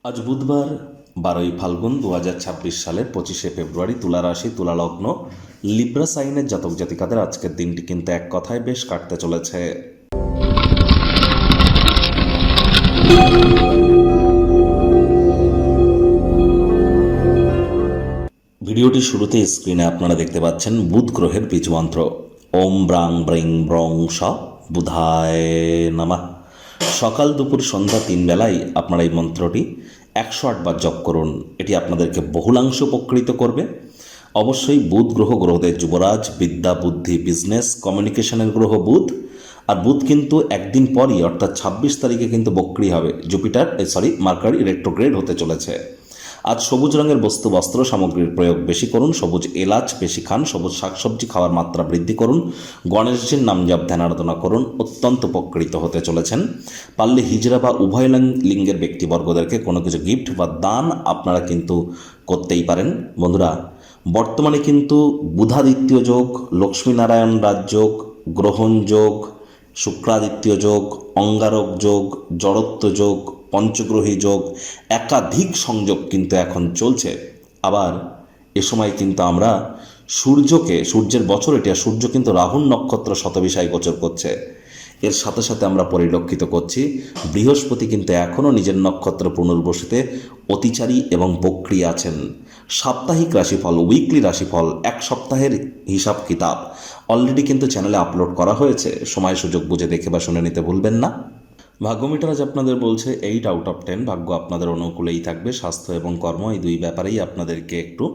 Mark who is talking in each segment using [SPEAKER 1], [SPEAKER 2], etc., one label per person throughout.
[SPEAKER 1] আজ বুধবার 12ই ফাল্গুন 2026 সালের 25শে ফেব্রুয়ারি, তুলা রাশি, তুলা লগ্ন, লিব্রা সাইনের জাতক জাতিকাদের আজকের দিনটি কিন্তু এক কথায় বেশ কাটতে চলেছে। ভিডিওটি শুরুতে স্ক্রিনে আপনারা দেখতে পাচ্ছেন বুধ গ্রহের বীজমন্ত্র ওম ব্রাং ব্রিং ব্রং স বুধায় নমঃ। সকাল দুপুর সন্ধ্যা 3 বেলায় আপনারা এই মন্ত্রটি 108 বার জপ করুন। এটি আপনাদেরকে বহুলাংশ উপকৃত করবে। অবশ্যই বুধ গ্রহদের যুবরাজ, বিদ্যা, বুদ্ধি, বিজনেস, কমিউনিকেশনের গ্রহ বুধ। আর বুধ কিন্তু একদিন পরই অর্থাৎ 26 তারিখে কিন্তু বক্রী হবে। মার্কারি রেট্রোগ্রেড হতে চলেছে। আজ সবুজ রঙের বস্তু, বস্ত্র সামগ্রীর প্রয়োগ বেশি করুন। সবুজ এলাচ বেশি খান। সবুজ শাকসবজি খাওয়ার মাত্রা বৃদ্ধি করুন। গণেশজির নাম জপ ধ্যান আরাধনা করুন। অত্যন্ত উপকৃত হতে চলেছেন। পারলে হিজড়া বা উভয় লিঙ্গের ব্যক্তিবর্গদেরকে কোনো কিছু গিফট বা দান আপনারা কিন্তু করতেই পারেন। বন্ধুরা, বর্তমানে কিন্তু বুধাদিত্য যোগ, লক্ষ্মীনারায়ণ রাজযোগ, গ্রহণ যোগ, শুক্রাদিত্য যোগ, অঙ্গারক যোগ, জড়ত্ব যোগ, পঞ্চগ্রহী যোগ, একাধিক সংযোগ কিন্তু এখন চলছে। আবার এ সময় কিন্তু আমরা সূর্যের বছর এটি, আর সূর্য কিন্তু রাহুর নক্ষত্র শতবিষায় গোচর করছে। এর সাথে সাথে আমরা পরিলক্ষিত করছি বৃহস্পতি কিন্তু এখনও নিজের নক্ষত্র পুনর্বসুতে অতিচারী এবং বক্রী আছেন। সাপ্তাহিক রাশিফল, উইকলি রাশিফল, এক সপ্তাহের হিসাব কিতাব অলরেডি কিন্তু চ্যানেলে আপলোড করা হয়েছে। সময় সুযোগ বুঝে দেখে বা শুনে নিতে ভুলবেন না। ভাগ্যমিটার আজ আপনাদের বলছে 8/10। ভাগ্য আপনাদের অনুকূলেই থাকবে। স্বাস্থ্য এবং কর্ম এই দুই ব্যাপারেই আপনাদেরকে একটু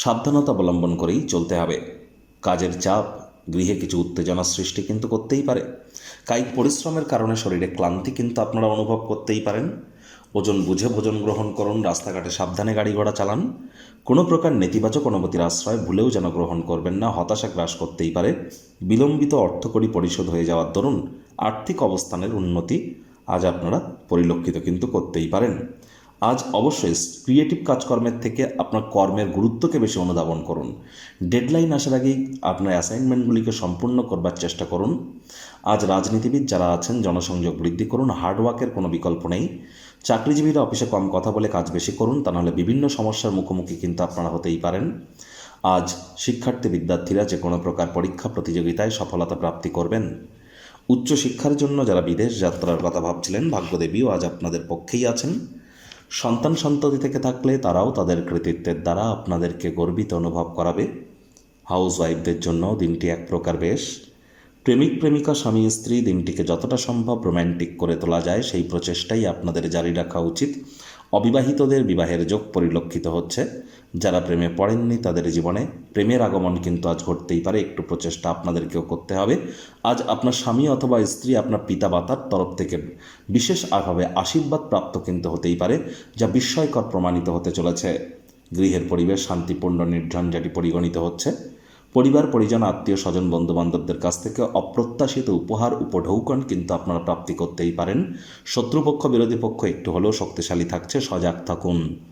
[SPEAKER 1] সাবধানতা অবলম্বন করেই চলতে হবে। কাজের চাপ গৃহে কিছু উত্তেজনা সৃষ্টি কিন্তু করতেই পারে। কায়িক পরিশ্রমের কারণে শরীরে ক্লান্তি কিন্তু আপনারা অনুভব করতেই পারেন। ওজন বুঝে ভোজন গ্রহণ করুন। রাস্তাঘাটে সাবধানে গাড়ি ঘোড়া চালান। কোনো প্রকার নেতিবাচক অনুভূতির আশ্রয় ভুলেও যেন গ্রহণ করবেন না। হতাশা গ্রাস করতেই পারে। বিলম্বিত অর্থকড়ি পরিশোধ হয়ে যাওয়ার দরুন আর্থিক অবস্থানের উন্নতি আজ আপনারা পরিলক্ষিত কিন্তু করতেই পারেন। আজ অবশ্যই ক্রিয়েটিভ কাজকর্মের থেকে আপনার কর্মের গুরুত্বকে বেশি অনুধাবন করুন। ডেডলাইন আসার আগেই আপনার অ্যাসাইনমেন্টগুলিকে সম্পূর্ণ করবার চেষ্টা করুন। আজ রাজনীতিবিদ যারা আছেন জনসংযোগ বৃদ্ধি করুন। হার্ডওয়ার্কের কোনো বিকল্প নেই। চাকরিজীবীরা অফিসে কম কথা বলে কাজ বেশি করুন, তা নাহলে বিভিন্ন সমস্যার মুখোমুখি কিন্তু আপনারা হতেই পারেন। আজ শিক্ষার্থী বিদ্যার্থীরা যে কোনো প্রকার পরীক্ষা প্রতিযোগিতায় সফলতা প্রাপ্তি করবেন। উচ্চশিক্ষার জন্য যারা বিদেশ যাত্রার কথা ভাবছিলেন, ভাগ্যদেবীও আজ আপনাদের পক্ষেই আছেন। সন্তান সন্ততি থেকে থাকলে তারাও তাদের কৃতিত্বের দ্বারা আপনাদেরকে গর্বিত অনুভব করাবে। হাউস ওয়াইফদের জন্য দিনটি এক প্রকার বেশ। প্রেমিক প্রেমিকা স্বামী স্ত্রী দিনটিকে যতটা সম্ভব রোম্যান্টিক করে তোলা যায় সেই প্রচেষ্টাই আপনাদের জারি রাখা উচিত। অবিবাহিতদের বিবাহের যোগ পরিলক্ষিত হচ্ছে। যারা প্রেমে পড়েননি তাদের জীবনে প্রেমের আগমন কিন্তু আজ ঘটতেই পারে। একটু প্রচেষ্টা আপনাদেরকেও করতে হবে। আজ আপনার স্বামী অথবা স্ত্রী আপনার পিতা মাতার তরফ থেকে বিশেষভাবে আশীর্বাদ প্রাপ্ত কিন্তু হতেই পারে, যা বিস্ময়কর প্রমাণিত হতে চলেছে। গৃহের পরিবেশ শান্তিপূর্ণ নির্ঝঞ্ঝাটি পরিগণিত হচ্ছে। পরিবার পরিজন আত্মীয় স্বজন বন্ধুবান্ধবদের কাছ থেকে অপ্রত্যাশিত উপহার উপঢৌকন কিন্তু আপনারা প্রাপ্তি করতেই পারেন। শত্রুপক্ষ বিরোধী পক্ষ একটু হলেও শক্তিশালী থাকছে, সজাগ থাকুন।